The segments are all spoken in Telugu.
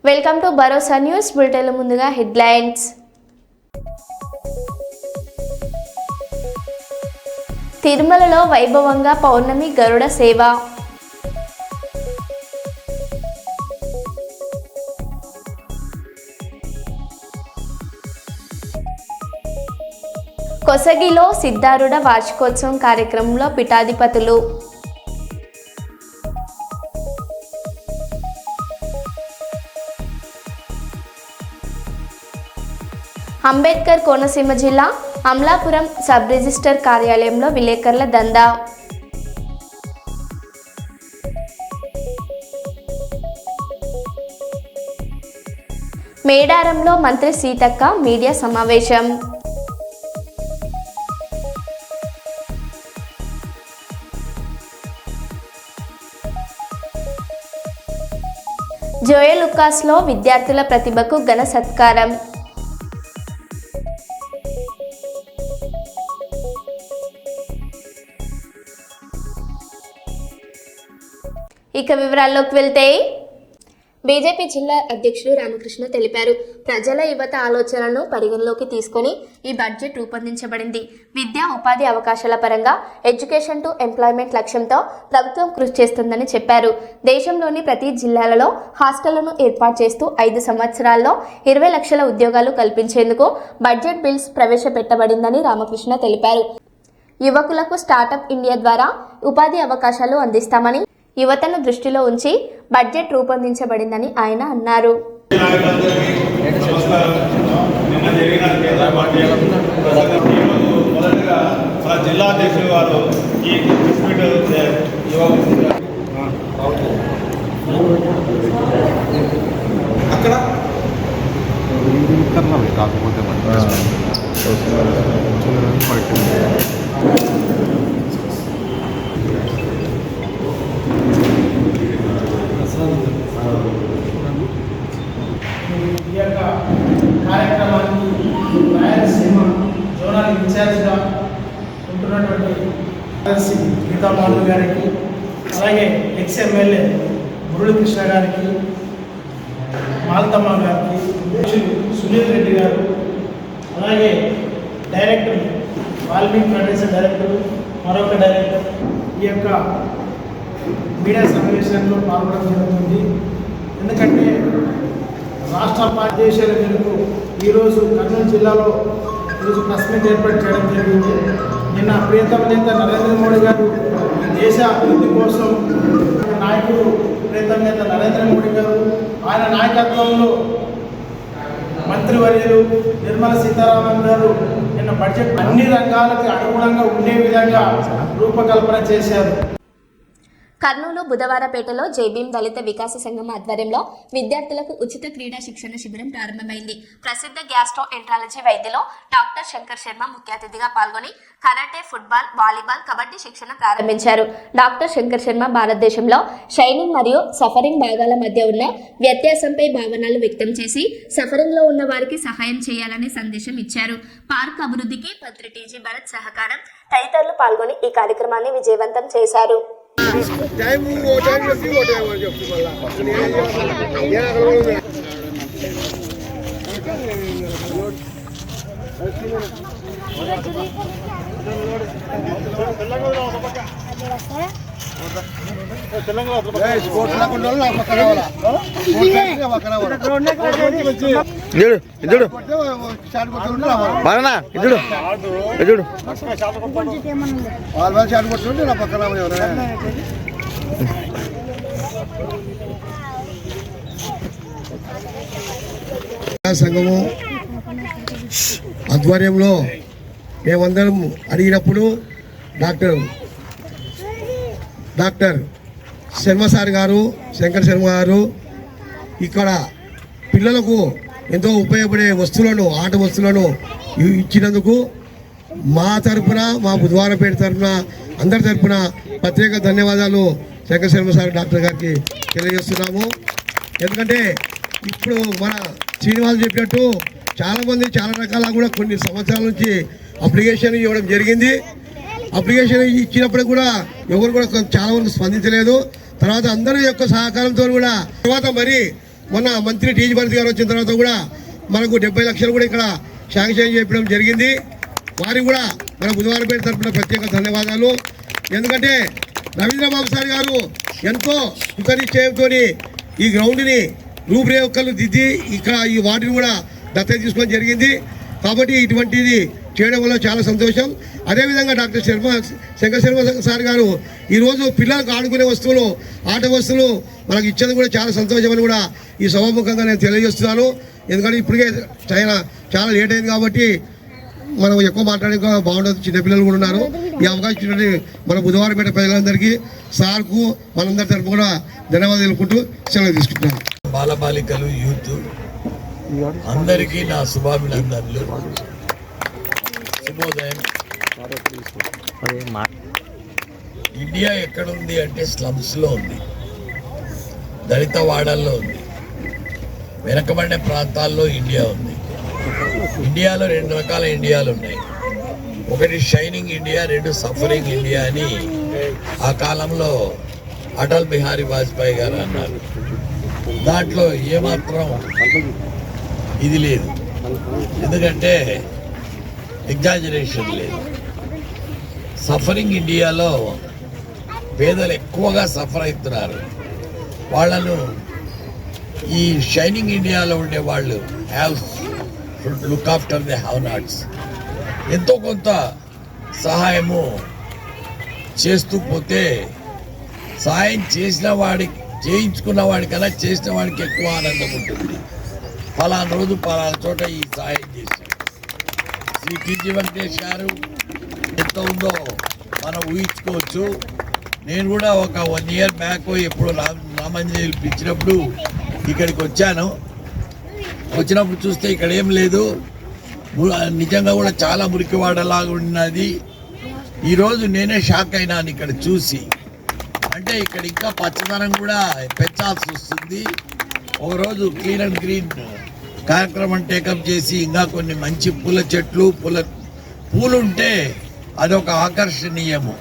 Welcome to Bharosa news bulletin. ముందుగా హెడ్లైన్స్. తిరుమలలో వైభవంగా పౌర్ణమి గరుడ సేవ. కొసగిలో సిద్ధారూఢ వార్షికోత్సవం కార్యక్రమంలో పీఠాధిపతులు. అంబేద్కర్ కోనసీమ జిల్లా అమలాపురం సబ్ రిజిస్టర్ కార్యాలయంలో విలేకరుల దందా. మేడారంలో మంత్రి సీతక్క మీడియా సమావేశం. జోయల్ లుకాస్లో విద్యార్థుల ప్రతిభకు ఘన సత్కారం. ఇక వివరాల్లోకి వెళ్తే, బీజేపీ జిల్లా అధ్యక్షుడు రామకృష్ణ తెలిపారు. ప్రజల యువత ఆలోచనలను పరిగణలోకి తీసుకొని ఈ బడ్జెట్ రూపొందించబడింది. విద్యా ఉపాధి అవకాశాల పరంగా ఎడ్యుకేషన్ టు ఎంప్లాయ్మెంట్ లక్ష్యంతో ప్రభుత్వం కృషి చేస్తుందని చెప్పారు. దేశంలోని ప్రతి జిల్లాలలో హాస్టళ్లను ఏర్పాటు చేస్తూ 5 సంవత్సరాల్లో 20 లక్షల ఉద్యోగాలు కల్పించేందుకు బడ్జెట్ బిల్స్ ప్రవేశపెట్టబడిందని రామకృష్ణ తెలిపారు. యువకులకు స్టార్టప్ ఇండియా ద్వారా ఉపాధి అవకాశాలు అందిస్తామని, యువతను దృష్టిలో ఉంచి బడ్జెట్ రూపొందించబడిందని ఆయన అన్నారు. జిల్లా అధ్యక్షులు వారు ఈ అక్కడ కాకపోతే ఈ యొక్క కార్యక్రమానికి రాయలసీమ జోనల్ ఇన్ఛార్జ్గా ఉంటున్నటువంటి గీతా మాధవ్ గారికి, అలాగే ఎక్స్ఎమ్మెల్యే మురళీకృష్ణ గారికి, మాలతమ్మ గారికి, సునీల్ రెడ్డి గారు, అలాగే డైరెక్టర్ వాల్మీకి ఫౌండేషన్ డైరెక్టర్, మరొక డైరెక్టర్ ఈ యొక్క మీడియా సమావేశంలో పాల్గొనడం జరుగుతుంది. ఎందుకంటే రాష్ట్ర ఆదేశాల మేరకు ఈరోజు కర్నూలు జిల్లాలో ఈరోజు ప్రెస్ మీట్ ఏర్పాటు చేయడం జరిగింది. నిన్న ప్రియతమ నేత నరేంద్ర మోడీ గారు ఈ దేశ అభివృద్ధి కోసం నాయకుడు ప్రియతమ నేత నరేంద్ర మోడీ గారు ఆయన నాయకత్వంలో మంత్రివర్యులు నిర్మలా సీతారామన్ గారు నిన్న బడ్జెట్ అన్ని రంగాలకు అనుగుణంగా ఉండే విధంగా రూపకల్పన చేశారు. కర్నూలు బుధవారపేటలో జైభీం దళిత వికాస సంఘం ఆధ్వర్యంలో విద్యార్థులకు ఉచిత క్రీడా శిక్షణ శిబిరం ప్రారంభమైంది. ప్రసిద్ధ గ్యాస్ట్రో ఎంట్రాలజీ వైద్యులు డాక్టర్ శంకర్ శర్మ ముఖ్య అతిథిగా పాల్గొని కరాటే, ఫుట్బాల్, వాలీబాల్, కబడ్డీ శిక్షణ ప్రారంభించారు. డాక్టర్ శంకర్ శర్మ భారతదేశంలో షైనింగ్ మరియు సఫరింగ్ భాగాల మధ్య ఉన్న వ్యత్యాసంపై భావనలు వ్యక్తం చేసి సఫరింగ్ లో ఉన్న వారికి సహాయం చేయాలనే సందేశం ఇచ్చారు. పార్క్ అభివృద్ధికి మంత్రి టీజీ భరత్ సహకారం తదితరులు పాల్గొని ఈ కార్యక్రమాన్ని విజయవంతం చేశారు. సంఘము ఆధ్వర్యంలో మేమందరం అడిగినప్పుడు డాక్టర్ శర్మ సార్ గారు, శంకర్ శర్మ గారు ఇక్కడ పిల్లలకు ఎంతో ఉపయోగపడే వస్తువులను, ఆట వస్తువులను ఇచ్చినందుకు మా తరఫున, మా బుధవారపేట తరఫున, అందరి తరఫున ప్రత్యేక ధన్యవాదాలు శంకర్ శర్మ సార్ డాక్టర్ గారికి తెలియజేస్తున్నాము. ఎందుకంటే ఇప్పుడు మన శ్రీనివాస్ చెప్పినట్టు చాలామంది చాలా రకాల కూడా కొన్ని సంవత్సరాల నుంచి అప్లికేషన్ ఇవ్వడం జరిగింది. అప్లికేషన్ ఇచ్చినప్పుడు కూడా ఎవరు కూడా చాలా వరకు స్పందించలేదు. తర్వాత అందరి యొక్క సహకారంతో కూడా తర్వాత మరి మొన్న మంత్రి టీజీ భారతి గారు వచ్చిన తర్వాత కూడా మనకు 70 లక్షలు కూడా ఇక్కడ శాంక్షన్ చేయడం జరిగింది. వారికి కూడా మన బుధవారపేట తరఫున ప్రత్యేక ధన్యవాదాలు. ఎందుకంటే రవీంద్రబాబు సార్ గారు ఎంతో కృతనిశ్చయంతో ఈ గ్రౌండ్ని రూపురేఖలు దిద్ది ఇక్కడ ఈ వాటిని కూడా దత్తత తీసుకోవడం జరిగింది. కాబట్టి ఇటువంటిది చేయడం వల్ల చాలా సంతోషం. అదేవిధంగా డాక్టర్ శంకర్ శర్మ సార్ గారు ఈరోజు పిల్లలకు ఆడుకునే వస్తువులు, ఆట వస్తువులు మనకు ఇచ్చేది కూడా చాలా సంతోషమని కూడా ఈ సభాముఖంగా నేను తెలియజేస్తున్నాను. ఎందుకంటే ఇప్పటికే చాలా లేట్ అయింది కాబట్టి మనం ఎక్కువ మాట్లాడక బాగుండదు. చిన్నపిల్లలు కూడా ఉన్నారు. ఈ అవకాశం ఇచ్చినట్టు మన బుధవారపేట ప్రజలందరికీ సార్కు మనందరి తరపు కూడా ధన్యవాదాలు తెలుపుకుంటూ సెలవు తీసుకుంటున్నాను. బాలబాలికలు యూత్ అందరికీ నా శుభాభినందనలు. శుభోదయం. ఇండియా ఎక్కడుంది అంటే స్లమ్స్లో ఉంది, దళిత వాడల్లో ఉంది, వెనకబడిన ప్రాంతాల్లో ఇండియా ఉంది. ఇండియాలో 2 రకాల ఇండియాలు ఉన్నాయి. ఒకటి షైనింగ్ ఇండియా, 2 సఫరింగ్ ఇండియా అని ఆ కాలంలో అటల్ బిహారీ వాజ్పేయి గారు అన్నారు. దాంట్లో ఏమాత్రం ఇది లేదు, ఎందుకంటే ఎగ్జాజరేషన్ లేదు. సఫరింగ్ ఇండియాలో పేదలు ఎక్కువగా సఫర్ అవుతున్నారు. వాళ్ళను ఈ షైనింగ్ ఇండియాలో ఉండే వాళ్ళు should look after the have nots. ఎంతో కొంత సహాయము చేస్తూ పోతే సహాయం చేయించుకున్న వాడికన్నా చేసిన వాడికి ఎక్కువ ఆనందం ఉంటుంది. ఫలానా రోజు ఫలానా చోట ఈ సహాయం చేశారు. శ్రీ టీజీ వెంకటేష్ గారు ఎంత ఉందో మనం ఊహించుకోవచ్చు. నేను కూడా ఒక 1 year బ్యాక్ ఎప్పుడు రామాంజనేయులు పిలిచినప్పుడు ఇక్కడికి వచ్చాను. వచ్చినప్పుడు చూస్తే ఇక్కడ ఏం లేదు, నిజంగా కూడా చాలా మురికివాడలాగా ఉన్నది. ఈరోజు నేనే షాక్ అయినాను ఇక్కడ చూసి. అంటే ఇక్కడ ఇంకా పచ్చదనం కూడా పెంచాల్సి వస్తుంది. ఒకరోజు క్లీన్ అండ్ గ్రీన్ కార్యక్రమం టేకప్ చేసి ఇంకా కొన్ని మంచి పూల చెట్లు పూలుంటే అదొక ఆకర్షణీయము.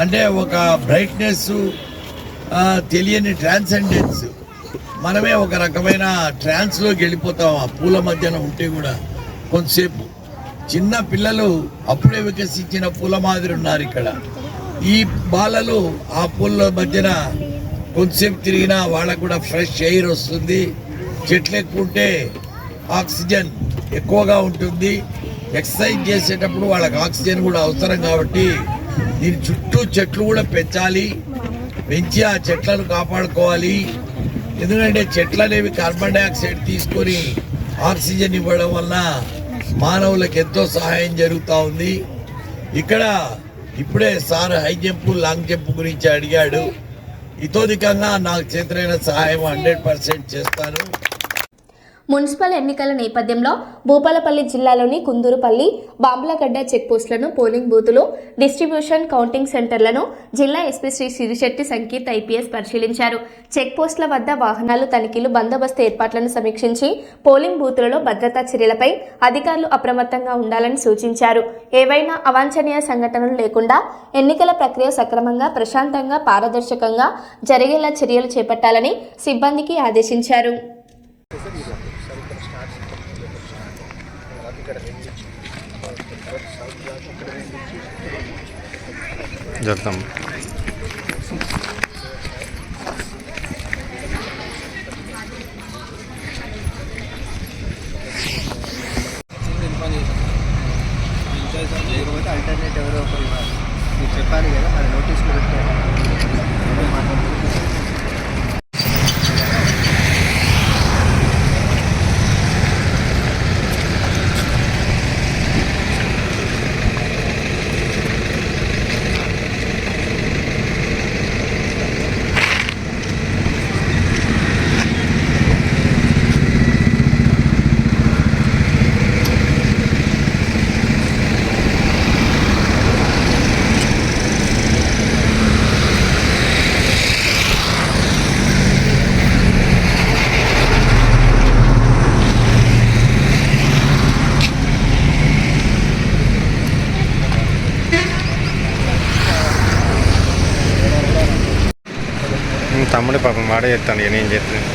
అంటే ఒక బ్రైట్నెస్, తెలియని ట్రాన్సెండెన్స్. మనమే ఒక రకమైన ట్రాన్స్లోకి వెళ్ళిపోతాం ఆ పూల మధ్యన ఉంటే కూడా. కొంతసేపు చిన్న పిల్లలు అప్పుడే వికసించిన పూల మాదిరి ఉన్నారు ఇక్కడ. ఈ బాలలు ఆ పూల మధ్యన కొంతసేపు తిరిగినా వాళ్ళకు కూడా ఫ్రెష్ ఎయిర్ వస్తుంది. చెట్లు ఎక్కువ ఉంటే ఆక్సిజన్ ఎక్కువగా ఉంటుంది. ఎక్సర్సైజ్ చేసేటప్పుడు వాళ్ళకి ఆక్సిజన్ కూడా అవసరం కాబట్టి దీని చుట్టూ చెట్లు కూడా పెంచి ఆ చెట్లను కాపాడుకోవాలి. ఎందుకంటే చెట్లు అనేవి కార్బన్ డైఆక్సైడ్ తీసుకొని ఆక్సిజన్ ఇవ్వడం వల్ల మానవులకు ఎంతో సహాయం జరుగుతూ ఉంది. ఇక్కడ ఇప్పుడే sir high jump, long jump గురించి అడిగాడు. ఇతోధికంగా నాకు చేతనైన సహాయం 100% చేస్తాను. మున్సిపల్ ఎన్నికల నేపథ్యంలో భూపాలపల్లి జిల్లాలోని కుందూరుపల్లి, బాంబ్లగడ్డ చెక్పోస్టులను, పోలింగ్ బూతులు, డిస్ట్రిబ్యూషన్ కౌంటింగ్ సెంటర్లను జిల్లా ఎస్పీ శ్రీ సిరిశెట్టి సంకీర్త్ ఐపీఎస్ పరిశీలించారు. చెక్పోస్టుల వద్ద వాహనాలు తనిఖీలు, బందోబస్తు ఏర్పాట్లను సమీక్షించి పోలింగ్ బూతులలో భద్రతా చర్యలపై అధికారులు అప్రమత్తంగా ఉండాలని సూచించారు. ఏవైనా అవాంఛనీయ సంఘటనలు లేకుండా ఎన్నికల ప్రక్రియ సక్రమంగా, ప్రశాంతంగా, పారదర్శకంగా జరిగేలా చర్యలు చేపట్టాలని సిబ్బందికి ఆదేశించారు. జరుగుతాం. అల్టర్నేట్ ఎవరో ఒకరు ఇవ్వాలి. మీరు చెప్పాలి కదా, మరి నోటీసులు పెట్టారు. తమ్ముడు పాపం వాడే చెప్తాను, నేను చేస్తాను.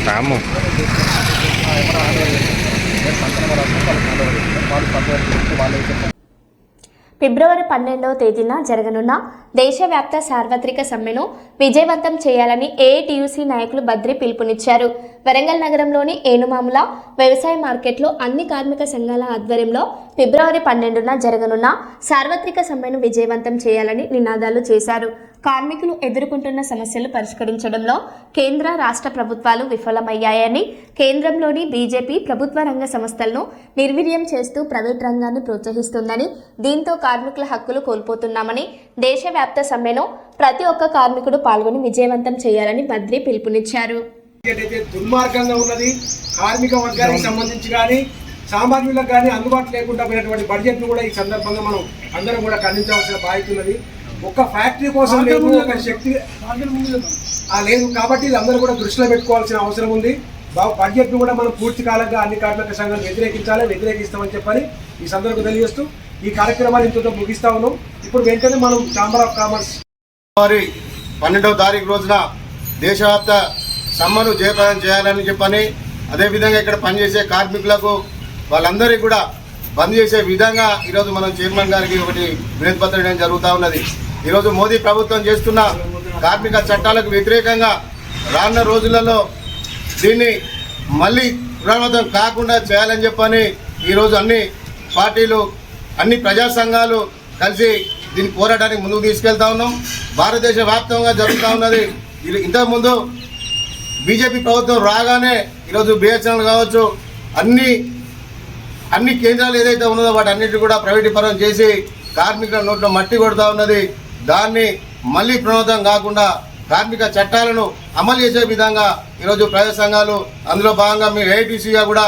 రాము ఫిబ్రవరి 12వ తేదీన జరగనున్న దేశవ్యాప్త సార్వత్రిక సమ్మెను విజయవంతం చేయాలని ఏఐటియుసి నాయకులు బద్రి పిలుపునిచ్చారు. వరంగల్ నగరంలోని ఏనుమాముల వ్యవసాయ మార్కెట్లో అన్ని కార్మిక సంఘాల ఆధ్వర్యంలో ఫిబ్రవరి 12న జరగనున్న సార్వత్రిక సమ్మెను విజయవంతం చేయాలని నినాదాలు చేశారు. కార్మికులు ఎదుర్కొంటున్న సమస్యలు పరిష్కరించడంలో కేంద్ర రాష్ట్ర ప్రభుత్వాలు విఫలమయ్యాయని, కేంద్రంలోని బీజేపీ ప్రభుత్వ రంగ సంస్థలను నిర్వీర్యం చేస్తూ ప్రైవేట్ రంగాన్ని ప్రోత్సహిస్తుందని, దీంతో కార్మికుల హక్కులు కోల్పోతున్నామని, దేశవ్యాప్త సమ్మెను ప్రతి ఒక్క కార్మికుడు పాల్గొని విజయవంతం చేయాలని బద్రి పిలుపునిచ్చారు. దుర్మార్గంగా ఉన్నది. కార్మిక వర్గానికి సంబంధించి కానీ సామాన్యులకు కానీ అందుబాటు లేకుండా పోయినటువంటి బడ్జెట్ను కూడా ఈ సందర్భంగా మనం అందరం కూడా ఖండించవలసిన బాధ్యత ఉన్నది. ఒక ఫ్యాక్టరీ కోసం లేదు, ఒక శక్తి లేదు. కాబట్టి ఇది అందరూ కూడా దృష్టిలో పెట్టుకోవాల్సిన అవసరం ఉంది. బడ్జెట్ను కూడా మనం పూర్తి కాలంగా అన్ని కార్మిక సంఘాలు వ్యతిరేకిస్తామని చెప్పని ఈ సందర్భంగా తెలియజేస్తూ ఈ కార్యక్రమాన్ని ఇంతతో ముగిస్తా ఉన్నాం. ఇప్పుడు వెంటనే మనం ఛాంబర్ ఆఫ్ కామర్స్ ఫిబ్రవరి 12వ తారీఖు రోజున దేశవ్యాప్త సమ్మెను జయప్రదం చేయాలని చెప్పని, అదేవిధంగా ఇక్కడ పనిచేసే కార్మికులకు వాళ్ళందరికీ కూడా బంద్ చేసే విధంగా ఈరోజు మనం చైర్మన్ గారికి ఒకటి వినతి పత్రం ఇవ్వడం జరుగుతూ ఉన్నది. ఈరోజు మోదీ ప్రభుత్వం చేస్తున్న కార్మిక చట్టాలకు వ్యతిరేకంగా రానున్న రోజులలో దీన్ని మళ్ళీ పునరావృతం కాకుండా చేయాలని చెప్పని ఈరోజు అన్ని పార్టీలు, అన్ని ప్రజా సంఘాలు కలిసి దీన్ని పోరాటానికి ముందుకు తీసుకెళ్తా ఉన్నాం. భారతదేశ వ్యాప్తంగా జరుగుతూ ఉన్నది. ఇంతకుముందు బీజేపీ ప్రభుత్వం రాగానే ఈరోజు బిహెచ్ఎన్ఎల్ కావచ్చు, అన్ని కేంద్రాలు ఏదైతే ఉన్నదో వాటి అన్నిటి కూడా ప్రైవేటీకరణ చేసి కార్మికుల నోట్లో మట్టి కొడుతూ ఉన్నది. దాన్ని మళ్ళీ పునరుద్ధం కాకుండా కార్మిక చట్టాలను అమలు చేసే విధంగా ఈరోజు ప్రజా సంఘాలు, అందులో భాగంగా మేము ఏఐటీసీగా కూడా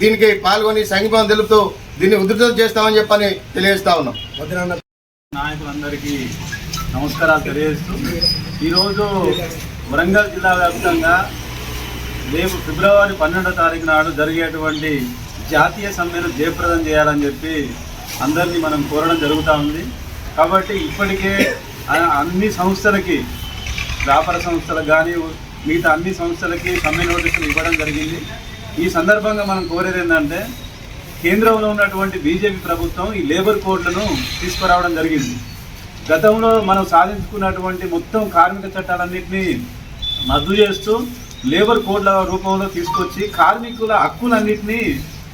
దీనికి పాల్గొని సంఘీభావం తెలుపుతూ దీన్ని ఉధృతం చేస్తామని చెప్పని తెలియజేస్తా ఉన్నాం. నాయకులందరికీ నమస్కారాలు తెలియజేస్తూ ఈరోజు వరంగల్ జిల్లా వ్యాప్తంగా రేపు ఫిబ్రవరి 12వ తారీఖు నాడు జరిగేటువంటి జాతీయ సమ్మెను జయప్రదం చేయాలని చెప్పి అందరినీ మనం కోరడం జరుగుతూ ఉంది. కాబట్టి ఇప్పటికే అన్ని సంస్థలకి, వ్యాపార సంస్థలకు కానీ మిగతా అన్ని సంస్థలకి సమ్మె నోటీసులు ఇవ్వడం జరిగింది. ఈ సందర్భంగా మనం కోరేది ఏంటంటే, కేంద్రంలో ఉన్నటువంటి బీజేపీ ప్రభుత్వం ఈ లేబర్ కోడ్లను తీసుకురావడం జరిగింది. గతంలో మనం సాధించుకున్నటువంటి మొత్తం కార్మిక చట్టాలన్నింటినీ రద్దు చేస్తూ లేబర్ కోడ్ల రూపంలో తీసుకొచ్చి కార్మికుల హక్కులన్నింటినీ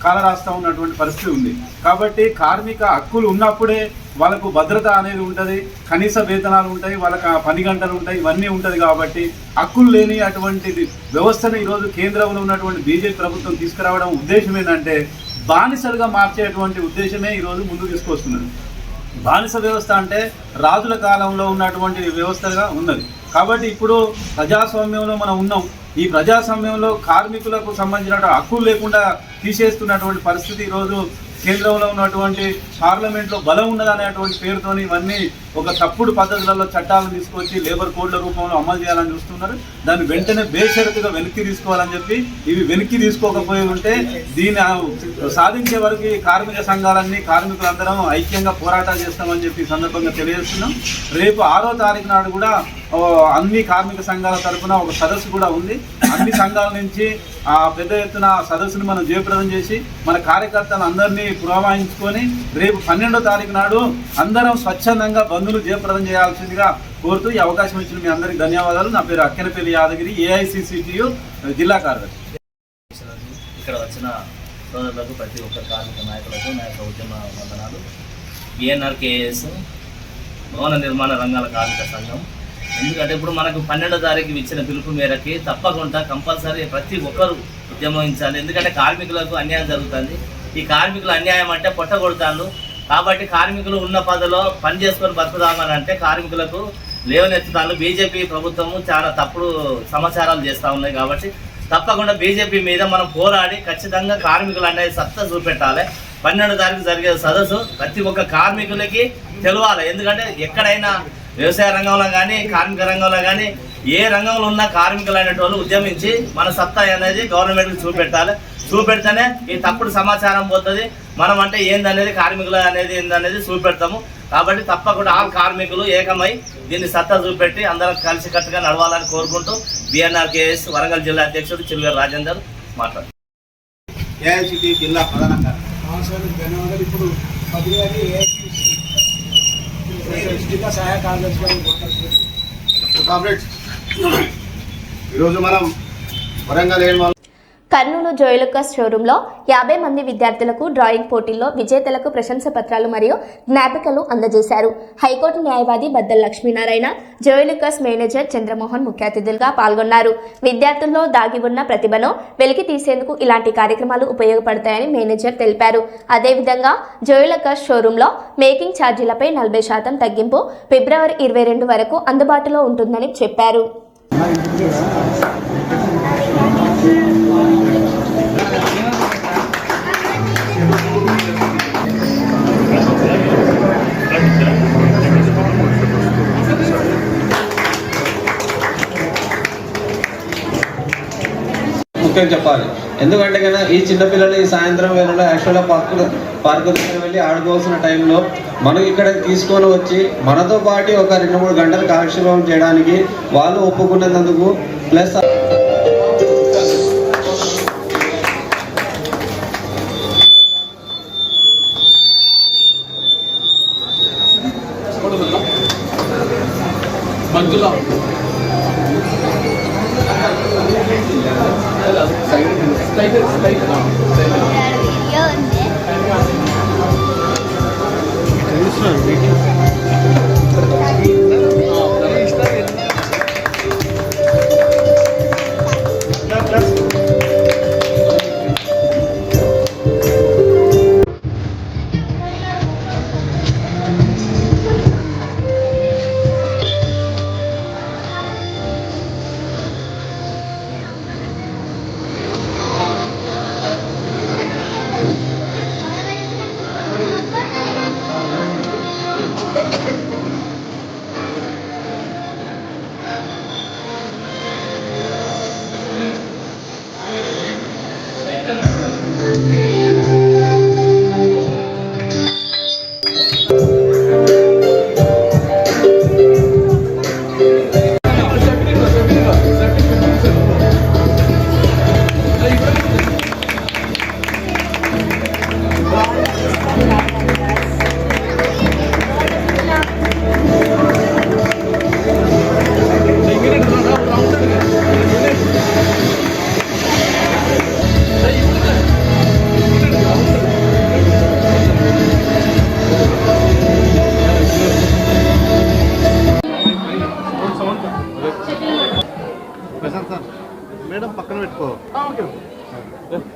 కాలరాస్తూ ఉన్నటువంటి పరిస్థితి ఉంది. కాబట్టి కార్మిక హక్కులు ఉన్నప్పుడే వాళ్ళకు భద్రత అనేది ఉంటుంది, కనీస వేతనాలు ఉంటాయి, వాళ్ళకి పని గంటలు ఉంటాయి, ఇవన్నీ ఉంటుంది. కాబట్టి హక్కులు లేని అటువంటి వ్యవస్థను ఈరోజు కేంద్రంలో ఉన్నటువంటి బీజేపీ ప్రభుత్వం తీసుకురావడం ఉద్దేశం ఏంటంటే, బానిసలుగా మార్చేటువంటి ఉద్దేశమే ఈరోజు ముందుకు తీసుకొస్తున్నది. బానిస వ్యవస్థ అంటే రాజుల కాలంలో ఉన్నటువంటి వ్యవస్థగా ఉన్నది. కాబట్టి ఇప్పుడు ప్రజాస్వామ్యంలో మనం ఉన్నాం. ఈ ప్రజాస్వామ్యంలో కార్మికులకు సంబంధించిన హక్కులు లేకుండా తీసేస్తున్నటువంటి పరిస్థితి ఈరోజు కేంద్రంలో ఉన్నటువంటి పార్లమెంట్లో బలం ఉన్నదనేటువంటి పేరుతో ఇవన్నీ ఒక తప్పుడు పద్ధతులలో చట్టాలను తీసుకొచ్చి లేబర్ కోడ్ల రూపంలో అమలు చేయాలని చూస్తున్నారు. దాన్ని వెంటనే బేషరతుగా వెనక్కి తీసుకోవాలని చెప్పి, ఇవి వెనక్కి తీసుకోకపోయి ఉంటే దీన్ని సాధించే వరకు కార్మిక సంఘాలన్నీ, కార్మికులందరం ఐక్యంగా పోరాటాలు చేస్తామని చెప్పి సందర్భంగా తెలియజేస్తున్నాం. రేపు 6వ తారీఖు నాడు కూడా అన్ని కార్మిక సంఘాల తరఫున ఒక సదస్సు కూడా ఉంది. అన్ని సంఘాల నుంచి పెద్ద ఎత్తున సదస్సును మనం జయప్రదం చేసి మన కార్యకర్తలు అందరినీ పురమాయించుకొని రేపు 12వ తారీఖు నాడు అందరం స్వచ్ఛందంగా బంధువులు జయప్రదం చేయాల్సిందిగా కోరుతూ ఈ అవకాశం ఇచ్చిన మీ అందరికీ ధన్యవాదాలు. నా పేరు అక్కెనపల్లి యాదగిరి, ఏఐసిసిటియు జిల్లా కార్యదర్శి. ఇక్కడ వచ్చిన సోదరులకు, ప్రతి ఒక్క కార్మిక నాయకులకు నా యొక్క ఉద్యమ వందనాలు. బిఎన్ఆర్కేఎస్ భవన నిర్మాణ రంగాల కార్మిక సంఘం. ఎందుకంటే ఇప్పుడు మనకు 12వ తారీఖు ఇచ్చిన పిలుపు మేరకి తప్పకుండా కంపల్సరీ ప్రతి ఒక్కరు ఉద్యమించాలి. ఎందుకంటే కార్మికులకు అన్యాయం జరుగుతుంది. ఈ కార్మికులు అన్యాయం అంటే పొట్టగొడతాను. కాబట్టి కార్మికులు ఉన్న పదలో పని చేసుకొని బతుకుదామని అంటే కార్మికులకు లేవనెత్తుతాను. బీజేపీ ప్రభుత్వము చాలా తప్పుడు సమాచారాలు చేస్తూ ఉన్నాయి. కాబట్టి తప్పకుండా బీజేపీ మీద మనం పోరాడి ఖచ్చితంగా కార్మికులు అనేది సత్తా చూపెట్టాలి. 12వ తారీఖు జరిగే సదస్సు ప్రతి ఒక్క కార్మికులకి తెలవాలి. ఎందుకంటే ఎక్కడైనా వ్యవసాయ రంగంలో కానీ కార్మిక రంగంలో కానీ ఏ రంగంలో ఉన్న కార్మికులు అనేటోళ్ళు ఉద్యమించి మన సత్తా అనేది గవర్నమెంట్కి చూపెడితేనే ఈ తప్పుడు సమాచారం పోతుంది. మనం అంటే ఏందనేది కార్మికులు అనేది ఏందనేది చూపెడతాము. కాబట్టి తప్పకుండా ఆల్ కార్మికులు ఏకమై దీన్ని సత్తా చూపెట్టి అందరం కలిసికట్టుగా నడవాలని కోరుకుంటూ BNRKS వరంగల్ జిల్లా అధ్యక్షుడు చిలువేరు రాజేందర్ మాట్లాడు. ఏఐసిటి జిల్లా ప్రధానంగా ఇప్పుడు జిల్లా సహాయ కార్యదర్శి కామ్రేడ్స్, ఈరోజు మనం వరంగల్ కర్నూలు జోయలుకాస్ షోరూంలో 50 మంది విద్యార్థులకు డ్రాయింగ్ పోటీల్లో విజేతలకు ప్రశంస పత్రాలు మరియు జ్ఞాపికలు అందజేశారు. హైకోర్టు న్యాయవాది బద్దల్ లక్ష్మీనారాయణ, జోయలుకాస్ మేనేజర్ చంద్రమోహన్ ముఖ్య అతిథులుగా పాల్గొన్నారు. విద్యార్థుల్లో దాగి ఉన్న ప్రతిభను వెలికి తీసేందుకు ఇలాంటి కార్యక్రమాలు ఉపయోగపడతాయని మేనేజర్ తెలిపారు. అదేవిధంగా జోయలుకాస్ షోరూంలో మేకింగ్ ఛార్జీలపై 40% తగ్గింపు ఫిబ్రవరి 22 వరకు అందుబాటులో ఉంటుందని చెప్పారు. ముఖ్యం చెప్పాలి. ఎందుకంటే కన్నా ఈ చిన్నపిల్లలు ఈ సాయంత్రం వేళలో యాక్చువల్గా పార్కు దగ్గర వెళ్ళి ఆడుకోవాల్సిన టైంలో మనం ఇక్కడ తీసుకొని వచ్చి మనతో పాటు ఒక 2-3 గంటలు కాలక్షేపం చేయడానికి వాళ్ళు ఒప్పుకున్నందుకు ప్లస్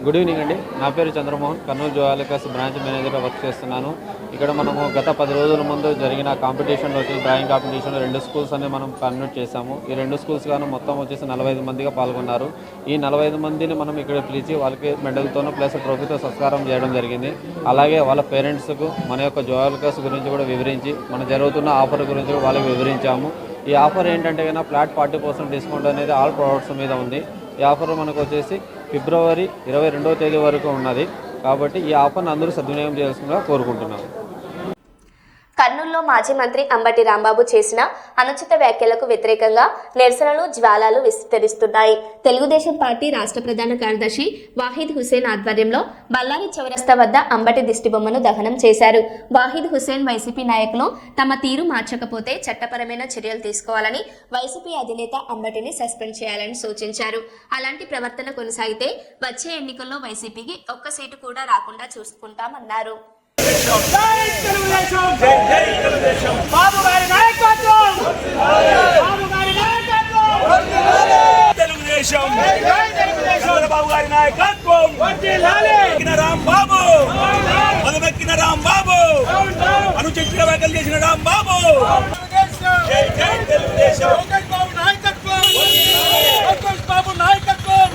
గుడ్ ఈవినింగ్ అండి. నా పేరు చంద్రమోహన్, కర్నూలు జోయలుకాస్ బ్రాంచ్ మేనేజర్గా వర్క్ చేస్తున్నాను. ఇక్కడ మనము గత 10 రోజుల ముందు జరిగిన కాంపిటీషన్లో వచ్చి డ్రాయింగ్ కాంపిటీషన్లో 2 స్కూల్స్ అనేవి మనం కండక్ట్ చేశాము. ఈ 2 స్కూల్స్ గాను మొత్తం వచ్చేసి 45 మందిగా పాల్గొన్నారు. ఈ 45 మందిని మనం ఇక్కడ పిలిచి వాళ్ళకి మెడల్తోనూ ప్లస్ ట్రోఫీతో సత్కారం చేయడం జరిగింది. అలాగే వాళ్ళ పేరెంట్స్కు మన యొక్క జోయలుకాస్ గురించి కూడా వివరించి మన జరుగుతున్న ఆఫర్ గురించి కూడా వాళ్ళకి వివరించాము. ఈ ఆఫర్ ఏంటంటే కన్నా ఫ్లాట్ 40% డిస్కౌంట్ అనేది ఆల్ ప్రొడక్ట్స్ మీద ఉంది. ఈ ఆఫర్ మనకు వచ్చేసి ఫిబ్రవరి 22వ తేదీ వరకు ఉన్నది. కాబట్టి ఈ ఆఫర్ను అందరూ సద్వినియోగం చేయాల్సిందిగా కోరుకుంటున్నాము. కర్నూలులో మాజీ మంత్రి అంబటి రాంబాబు చేసిన అనుచిత వ్యాఖ్యలకు వ్యతిరేకంగా నిరసనలు జ్వాలాలు విస్తరిస్తున్నాయి. తెలుగుదేశం పార్టీ రాష్ట్ర ప్రధాన కార్యదర్శి వాహిద్ హుసేన్ ఆధ్వర్యంలో బళ్ళారి చౌరస్తా వద్ద అంబటి దిష్టిబొమ్మను దహనం చేశారు. వాహిద్ హుసేన్ వైసీపీ నాయకులు తమ తీరు మార్చకపోతే చట్టపరమైన చర్యలు తీసుకోవాలని, వైసీపీ అధినేత అంబటిని సస్పెండ్ చేయాలని సూచించారు. అలాంటి ప్రవర్తన కొనసాగితే వచ్చే ఎన్నికల్లో వైసీపీకి ఒక్క సీటు కూడా రాకుండా చూసుకుంటామన్నారు. బాబు గారి నాయకత్వం, తెలుగుదేశం, చంద్రబాబు గారి నాయకత్వం, రాంబాబు, మధుమెక్కిన రాంబాబు, అనుచిత వ్యాఖ్యలు చేసిన రాంబాబు, తెలుగుదేశం, బాబు నాయకత్వం, బాబు నాయకత్వం,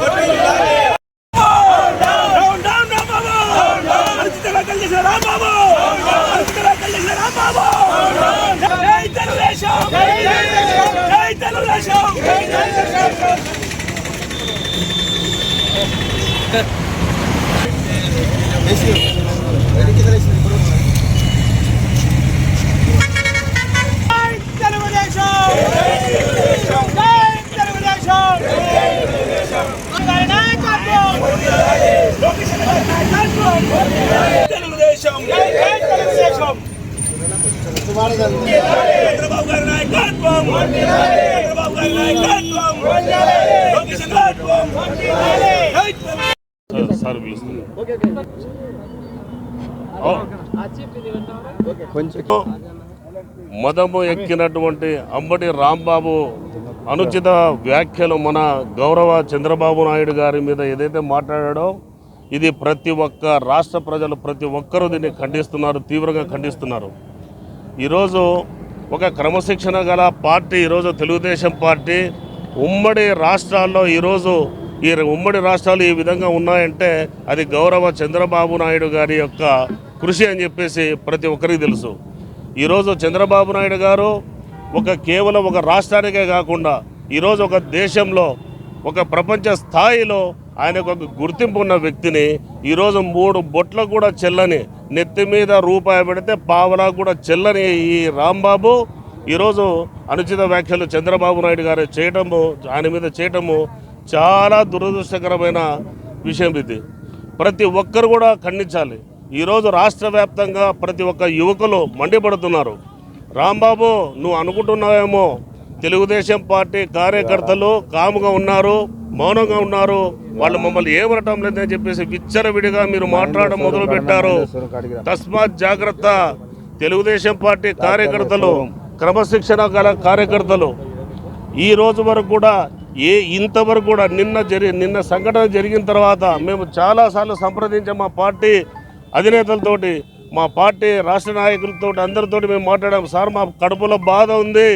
రాంబాబు, తెలుగుదేశం. చంద్రబాబు గారి నాయకత్వం, చంద్రబాబు గారి నాయకత్వం, లోకేష్ నాయకత్వం. సార్ పిలుస్తుంది. మదము ఎక్కినటువంటి అంబటి రాంబాబు అనుచిత వ్యాఖ్యలు మన గౌరవ చంద్రబాబు నాయుడు గారి మీద ఏదైతే మాట్లాడాడో ఇది ప్రతి ఒక్క రాష్ట్ర ప్రజలు ప్రతి ఒక్కరూ దీన్ని ఖండిస్తున్నారు, తీవ్రంగా ఖండిస్తున్నారు. ఈరోజు ఒక క్రమశిక్షణ గల పార్టీ, ఈరోజు తెలుగుదేశం పార్టీ ఉమ్మడి రాష్ట్రాల్లో ఈరోజు ఈ ఉమ్మడి రాష్ట్రాలు ఈ విధంగా ఉన్నాయంటే అది గౌరవ చంద్రబాబు నాయుడు గారి యొక్క కృషి అని చెప్పేసి ప్రతి ఒక్కరికి తెలుసు. ఈరోజు చంద్రబాబు నాయుడు గారు కేవలం ఒక రాష్ట్రానికే కాకుండా ఈరోజు ఒక దేశంలో ఒక ప్రపంచ స్థాయిలో ఆయనకు ఒక గుర్తింపు ఉన్న వ్యక్తిని ఈరోజు 3 బొట్ల కూడా చెల్లని, నెత్తి మీద రూపాయి పెడితే పావలా కూడా చెల్లని ఈ రాంబాబు ఈరోజు అనుచిత వ్యాఖ్యలు చంద్రబాబు నాయుడు గారు చేయటము, ఆయన మీద చేయటము చాలా దురదృష్టకరమైన విషయం. ఇది ప్రతి ఒక్కరు కూడా ఖండించాలి. ఈరోజు రాష్ట్ర వ్యాప్తంగా ప్రతి ఒక్క యువకులు మండిపడుతున్నారు. రాంబాబు, నువ్వు అనుకుంటున్నావేమో తెలుగుదేశం పార్టీ కార్యకర్తలు కాముగా ఉన్నారు, మౌనంగా ఉన్నారు, వాళ్ళు మమ్మల్ని ఏమనటం లేదని చెప్పేసి విచ్చలవిడిగా మీరు మాట్లాడడం మొదలుపెట్టారు. తస్మాత్ జాగ్రత్త. తెలుగుదేశం పార్టీ కార్యకర్తలు, క్రమశిక్షణ గల కార్యకర్తలు ఈ రోజు వరకు కూడా ఇంతవరకు కూడా నిన్న సంఘటన జరిగిన తర్వాత మేము చాలాసార్లు సంప్రదించాం మా పార్టీ అధినేతలతోటి, మా పార్టీ రాష్ట్ర నాయకులతో అందరితోటి మేము మాట్లాడాము. సార్, మా కడుపులో బాధ ఉంది,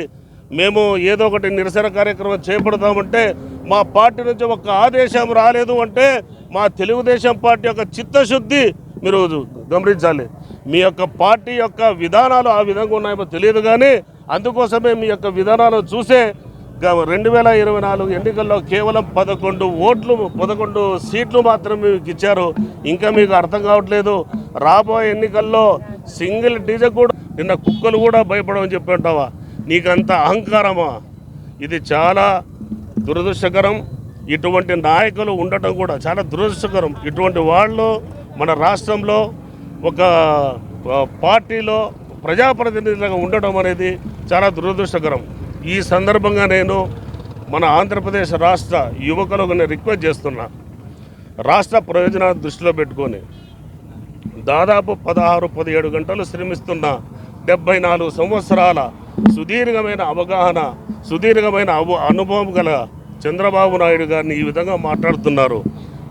మేము ఏదో ఒకటి నిరసన కార్యక్రమం చేపడతామంటే మా పార్టీ నుంచి ఒక ఆదేశం రాలేదు అంటే మా తెలుగుదేశం పార్టీ యొక్క చిత్తశుద్ధి మీరు గమనించాలి. మీ యొక్క పార్టీ యొక్క విధానాలు ఆ విధంగా ఉన్నాయో తెలియదు, కానీ అందుకోసమే మీ యొక్క విధానాలు చూసే 2024 ఎన్నికల్లో కేవలం 11 సీట్లు మాత్రం మీకు ఇచ్చారు. ఇంకా మీకు అర్థం కావట్లేదు. రాబోయే ఎన్నికల్లో సింగిల్ డీజే కూడా నిన్న కుక్కలు కూడా భయపడమని చెప్పి ఉంటావా? నీకంత అహంకారమా? ఇది చాలా దురదృష్టకరం. ఇటువంటి నాయకులు ఉండటం కూడా చాలా దురదృష్టకరం. ఇటువంటి వాళ్ళు మన రాష్ట్రంలో ఒక పార్టీలో ప్రజాప్రతినిధులుగా ఉండటం అనేది చాలా దురదృష్టకరం. ఈ సందర్భంగా నేను మన ఆంధ్రప్రదేశ్ రాష్ట్ర యువకులకు నేను రిక్వెస్ట్ చేస్తున్నా, రాష్ట్ర ప్రయోజనాలు దృష్టిలో పెట్టుకొని దాదాపు 16-17 గంటలు శ్రమిస్తున్న 74 సంవత్సరాల సుదీర్ఘమైన అవగాహన, సుదీర్ఘమైన అనుభవం గల చంద్రబాబు నాయుడు గారిని ఈ విధంగా మాట్లాడుతున్నారు.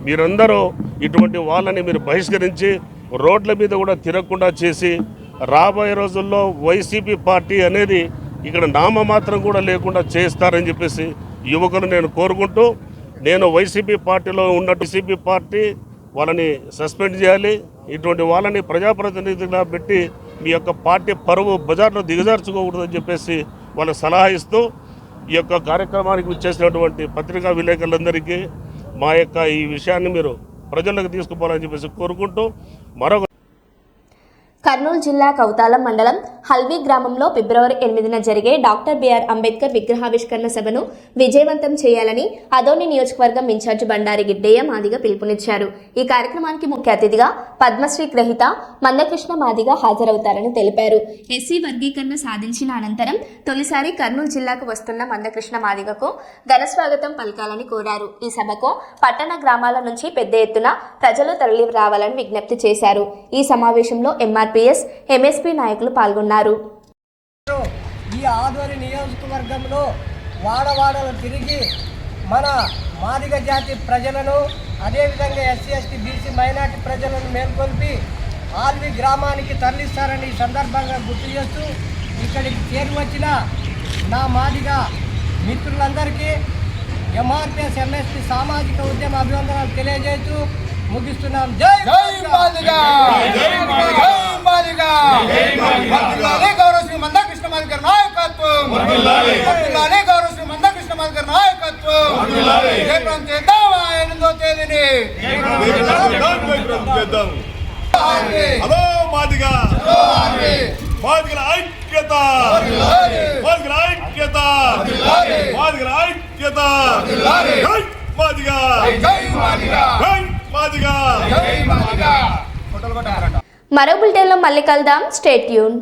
మీరందరూ ఇటువంటి వాళ్ళని మీరు బహిష్కరించి రోడ్ల మీద కూడా తిరగకుండా చేసి రాబోయే రోజుల్లో వైసీపీ పార్టీ అనేది ఇక్కడ నామమాత్రం కూడా లేకుండా చేస్తారని చెప్పేసి యువకులు నేను కోరుకుంటూ, నేను వైసీపీ పార్టీలో ఉన్నట్టు వైసీపీ పార్టీ వాళ్ళని సస్పెండ్ చేయాలి. ఇటువంటి వాళ్ళని ప్రజాప్రతినిధులుగా పెట్టి మీ యొక్క పార్టీ పరువు బజార్లో దిగజార్చుకోకూడదని చెప్పేసి వాళ్ళకి సలహా ఇస్తూ ఈ యొక్క కార్యక్రమానికి వచ్చేసినటువంటి పత్రికా విలేకరులందరికీ మా యొక్క ఈ విషయాన్ని మీరు ప్రజలకు తీసుకుపోవాలని చెప్పేసి కోరుకుంటూ మరొక కర్నూలు జిల్లా కౌతాలం మండలం హల్వీ గ్రామంలో ఫిబ్రవరి 8న జరిగే డాక్టర్ బిఆర్ అంబేద్కర్ విగ్రహావిష్కరణ సభను విజయవంతం చేయాలని అదోని నియోజకవర్గం ఇన్ఛార్జి బండారి గిడ్డయ్య మాదిగ పిలుపునిచ్చారు. ఈ కార్యక్రమానికి ముఖ్య అతిథిగా పద్మశ్రీ గ్రహీత మందకృష్ణ మాదిగ హాజరవుతారని తెలిపారు. ఎస్సీ వర్గీకరణ సాధించిన అనంతరం తొలిసారి కర్నూలు జిల్లాకు వస్తున్న మందకృష్ణ మాదిగకు ఘనస్వాగతం పలకాలని కోరారు. ఈ సభకు పట్టణ గ్రామాల నుంచి పెద్ద ఎత్తున ప్రజలు తరలి రావాలని విజ్ఞప్తి చేశారు. ఈ సమావేశంలో ఎంఎస్పీ నాయకులు పాల్గొన్నారు. ఈ ఆదోని నియోజకవర్గంలో వాడవాడలు తిరిగి మన మాదిగ జాతి ప్రజలను, అదేవిధంగా ఎస్సీ ఎస్టీ బీసీ మైనార్టీ ప్రజలను మేల్కొల్పి ఆల్వి గ్రామానికి తరలిస్తారని ఈ సందర్భంగా గుర్తు చేస్తూ ఇక్కడికి చేరువచ్చిన నా మాదిగ మిత్రులందరికీ ఎంఆర్పిఎస్ ఎంఎస్పీ సామాజిక ఉద్యమ అభివందనాలు తెలియజేస్తూ ముగిస్తున్నాం. జై మాదిగా, గౌరవ శ్రీ మందకృష్ణ మాదిగ నాయకత్వం, గౌరవ శ్రీ మందకృష్ణ మాదిగ నాయకత్వం. 8వ తేదీని హలో మాదిగా మాదిగల ఐక్యత మాదిగల ఐక్యత మాదిగల ఐక్యత జై మాదిగా జై మాదిగా మరో బులెటిన్లో మళ్ళీ కలుద్దాం. Stay tune.